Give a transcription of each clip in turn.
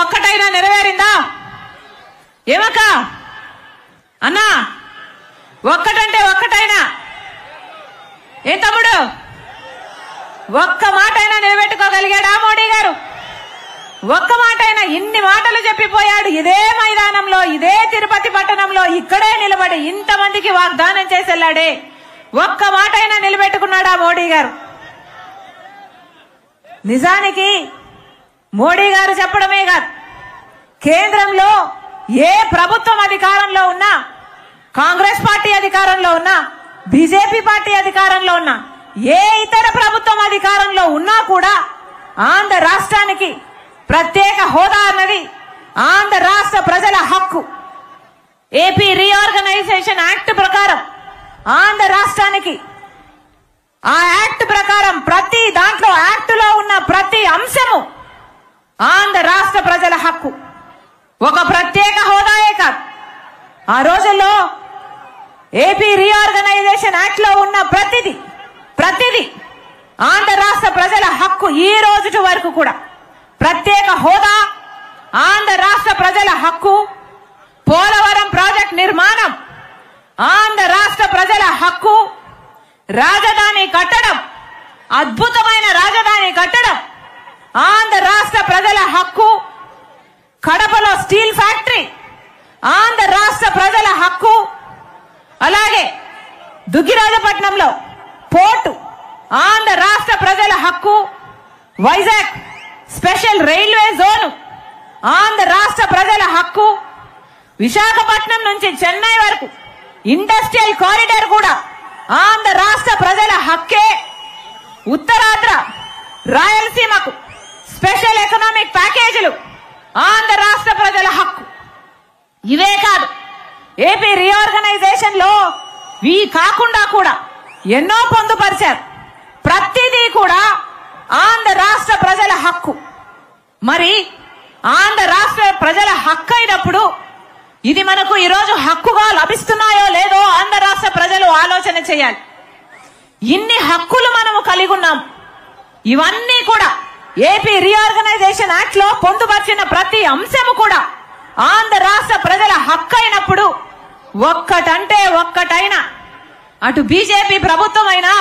ఒక్కటైనా నెరవేరిందా? ఏమక్క అన్నా, ఒక్కటంటే ఒక్కటైనా ఏం తమ్ముడు, ఒక్క మాటైనా నిలబెట్టుకోగలిగాడా మోడీ గారు? ఒక్క మాటైనా? ఇన్ని మాటలు చెప్పిపోయాడు. ఇదే మైదానంలో, ఇదే తిరుపతి పట్టణంలో ఇక్కడే నిలబడి ఇంతమందికి వాగ్దానం చేసి వెళ్ళాడే, ఒక్క మాటైనా నిలబెట్టుకున్నాడా మోడీ గారు? నిజానికి మోడీ గారు చెప్పడమే కాదు, కేంద్రంలో ఏ ప్రభుత్వం అధికారంలో ఉన్నా, కాంగ్రెస్ పార్టీ అధికారంలో ఉన్నా, బీజేపీ పార్టీ అధికారంలో ఉన్నా, ఏ ఇతర ప్రభుత్వం అధికారంలో ఉన్నా కూడా ఆంధ్ర రాష్ట్రానికి ప్రత్యేక హోదా అన్నది ఆంధ్ర రాష్ట్ర ప్రజల హక్కు. ఏపీ రీఆర్గనైజేషన్ యాక్ట్ ప్రకారం ఆంధ్ర రాష్ట్రానికి, ఆ యాక్ట్ ప్రకారం ప్రతి దాంట్లో, యాక్టులో ఉన్న ప్రతి అంశము ఆంధ్ర రాష్ట్ర ప్రజల హక్కు. ఒక ప్రత్యేక హోదాయే కాదు, ఆ రోజుల్లో ఏపీ రీఆర్గనైజేషన్ యాక్ట్ లో ఉన్న ప్రతిది ఆంధ్ర రాష్ట్ర ప్రజల హక్కు. ఈ రోజు వరకు కూడా ప్రత్యేక హోదా ఆంధ్ర రాష్ట్ర ప్రజల హక్కు. పోలవరం ప్రాజెక్ట్ నిర్మాణం ఆంధ్ర రాష్ట్ర ప్రజల హక్కు. రాజధాని కట్టడం, అద్భుతమైన రాజధాని కట్టడం ఆంధ్ర రాష్ట్ర ప్రజల హక్కు. కడపలో స్టీల్ ఫ్యాక్టరీ ఆంధ్ర రాష్ట్ర ప్రజల హక్కు. అలాగే దుగ్గిరాజపట్నంలో పోర్టు ఆంధ్ర రాష్ట్ర ప్రజల హక్కు. Vizag special railway zone Andhra రాష్ట్ర ప్రజల హక్కు. విశాఖపట్నం నుంచి చెన్నై వరకు ఇండస్ట్రియల్ కారిడార్ కూడా ఆంధ్ర రాష్ట్ర ప్రజల హక్కే. ఉత్తరాంధ్ర రాయలసీమకు స్పెషల్ ఎకనామిక్ ప్యాకేజీలు ఆంధ్ర రాష్ట్ర ప్రజల హక్కు. ఇవే కాదు, ఏపీ రీఆర్గనైజేషన్ లో ఇవి కాకుండా కూడా ఎన్నో పొందుపరిచారు. ప్రతిదీ కూడా ఆంధ్ర రాష్ట్ర ప్రజల హక్కు. మరి ఆంధ్ర రాష్ట్ర ప్రజల హక్కు అయినప్పుడు ఇది మనకు ఈరోజు హక్కుగా లభిస్తున్నాయో లేదో ఆంధ్ర రాష్ట్ర ప్రజలు ఆలోచన చేయాలి. ఇన్ని హక్కులు మనము కలిగి ఉన్నాం. ఇవన్నీ కూడా ఏపీ రీఆర్గనైజేషన్ యాక్ట్ లో పొందుపరిచిన ప్రతి అంశము కూడా ఆంధ్ర రాష్ట్ర ప్రజల హక్కు అయినప్పుడు ఒక్కటంటే ఒక్కటైనా అటు బీజేపీ ప్రభుత్వం అయినా,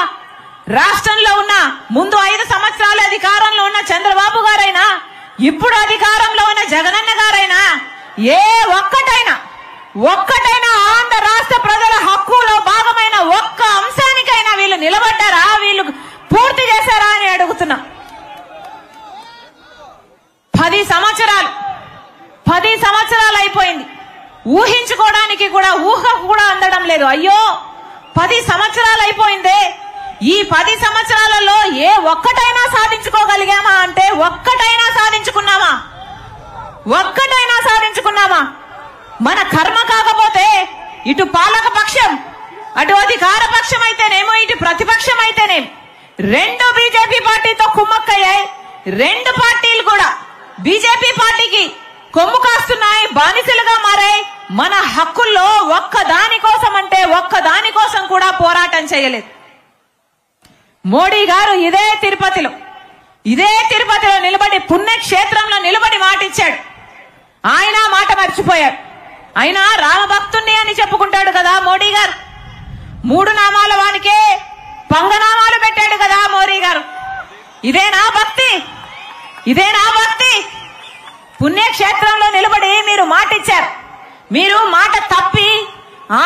రాష్ట్రంలో ఉన్న ముందు 5 సంవత్సరాలు అధికారంలో ఉన్న చంద్రబాబు గారైనా, ఇప్పుడు అధికారంలో ఉన్న జగనన్న గారైనా, ఏ ఒక్కటైనా ఆంధ్ర రాష్ట్ర ప్రజల హక్కులో భాగమైన ఒక్క అంశానికైనా వీళ్ళు నిలబడ్డారా, వీళ్ళు పూర్తి చేశారా అని అడుగుతున్నా. 10 సంవత్సరాలు అయిపోయింది. ఊహించుకోవడానికి కూడా ఊహకు కూడా అందడం లేదు. అయ్యో 10 సంవత్సరాలు అయిపోయిందే, ఈ 10 సంవత్సరాలలో ఏ ఒక్కటైనా సాధించుకోగలిగామా అంటే ఒక్కటైనా సాధించుకున్నామా? మన కర్మ కాకపోతే ఇటు పాలక పక్షం, అటు అధికార పక్షం అయితేనేమో, ఇటు ప్రతిపక్షం అయితేనేమి రెండు బీజేపీ పార్టీతో కుమ్మక్కయ్యాయి. 2 పార్టీలు కూడా బీజేపీ పార్టీకి కొమ్ము కాస్తున్నాయి, బానిసలుగా మారాయి. మన హక్కుల్లో ఒక్కదాని కోసం కూడా పోరాటం చేయలేదు. మోడీ గారు ఇదే తిరుపతిలో నిలబడి, పుణ్యక్షేత్రంలో నిలబడి మాటిచ్చాడు. ఆయన మాట మర్చిపోయాడు. ఆయన రామభక్తుణ్ణి అని చెప్పుకుంటాడు కదా మోడీ గారు. 3 నామాల వానికే పంగనామాలు పెట్టాడు కదా మోడీ గారు. ఇదేనా భక్తి? పుణ్యక్షేత్రంలో నిలబడి మీరు మాటిచ్చారు. మీరు మాట తప్పి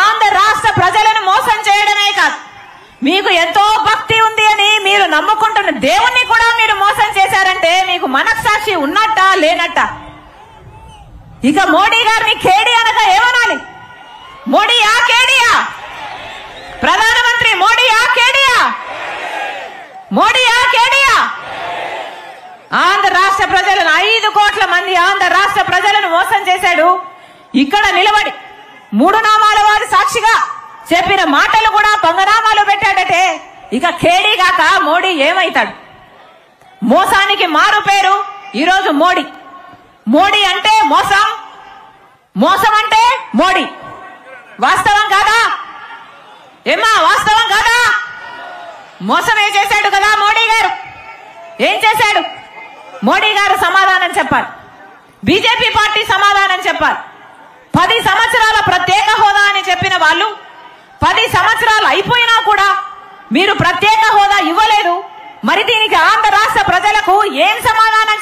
ఆంధ్ర రాష్ట్ర ప్రజలను మోసం చేయడమే కాదు, మీకు ఎంతో భక్తి ఉంది అని మీరు నమ్ముకుంటున్న దేవుణ్ణి కూడా మీరు మోసం చేశారంటే మీకు మనస్సాక్షి ఉన్నట్టా లేనట్టా? ఇక మోడీ గారిని కేడి అనగా ఏమనాలి? మోడీయా కేడియా? ప్రధానమంత్రి మోడీయా కేడియా? ఆంధ్ర రాష్ట్ర ప్రజలను 5 కోట్ల మంది ఆంధ్ర రాష్ట్ర ప్రజలను మోసం చేశాడు. ఇక్కడ నిలబడి 3 నామాల వారి సాక్షిగా చెప్పిన మాటలు కూడా పంగనామాలు పెట్టాడటే ఇక కేడీ గాక మోడీ ఏమైతాడు? మోసానికి మారు పేరు ఈరోజు మోడీ అంటే మోసం అంటే మోడీ. వాస్తవం కాదా? వాస్తవం కాదా? మోసమే చేశాడు కదా మోడీ గారు. ఏం చేశాడు? మోడీ గారు సమాధానం చెప్పాలి. బీజేపీ పార్టీ సమాధానం చెప్పాలి. 10 సంవత్సరాల ప్రత్యేక హోదా అని చెప్పిన వాళ్ళు 10 సంవత్సరాలు అయిపోయినా కూడా మీరు ప్రత్యేక హోదా ఇవ్వలేదు. మరి దీనికి ఆంధ్ర రాష్ట్ర ప్రజలకు ఏం సమాధానం